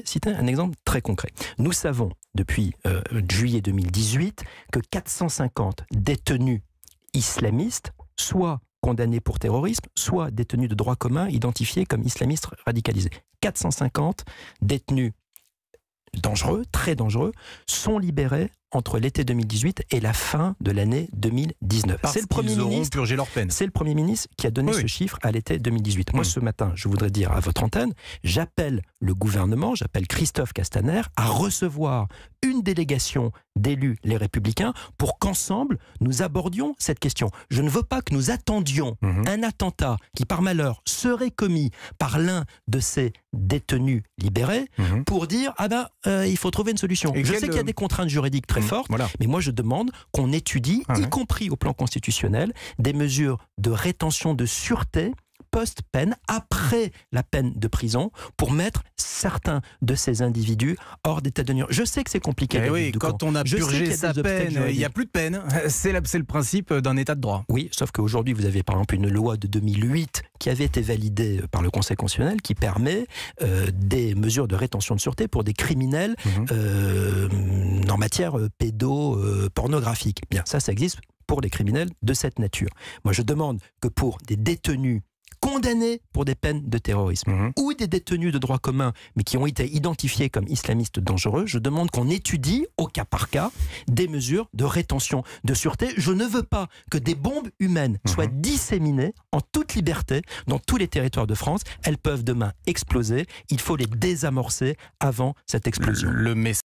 citer un exemple très concret. Nous savons depuis juillet 2018 que 450 détenus islamistes, soit condamnés pour terrorisme, soit détenus de droit commun identifiés comme islamistes radicalisés. 450 détenus dangereux, très dangereux, sont libérés entre l'été 2018 et la fin de l'année 2019. C'est le Premier ministre purgé leur peine. C'est le Premier ministre qui a donné ce chiffre à l'été 2018. Moi, ce matin, je voudrais dire à votre antenne, j'appelle le gouvernement, j'appelle Christophe Castaner à recevoir une délégation d'élus Les Républicains pour qu'ensemble, nous abordions cette question. Je ne veux pas que nous attendions un attentat qui, par malheur, serait commis par l'un de ces détenus libérés pour dire il faut trouver une solution. Je sais qu'il y a des contraintes juridiques très fortes, mais moi je demande qu'on étudie, y compris au plan constitutionnel, des mesures de rétention de sûreté post-peine, après la peine de prison, pour mettre certains de ces individus hors d'état de nuire. Je sais que c'est compliqué. Oui, quand on a purgé sa peine, il n'y a plus de peine. C'est le principe d'un état de droit. Oui, sauf qu'aujourd'hui, vous avez par exemple une loi de 2008 qui avait été validée par le Conseil constitutionnel qui permet des mesures de rétention de sûreté pour des criminels en matière pédopornographique. Bien, ça existe pour les criminels de cette nature. Moi, je demande que pour des détenus condamnés pour des peines de terrorisme ou des détenus de droit commun mais qui ont été identifiés comme islamistes dangereux, je demande qu'on étudie au cas par cas des mesures de rétention de sûreté. Je ne veux pas que des bombes humaines soient disséminées en toute liberté dans tous les territoires de France. Elles peuvent demain exploser. Il faut les désamorcer avant cette explosion.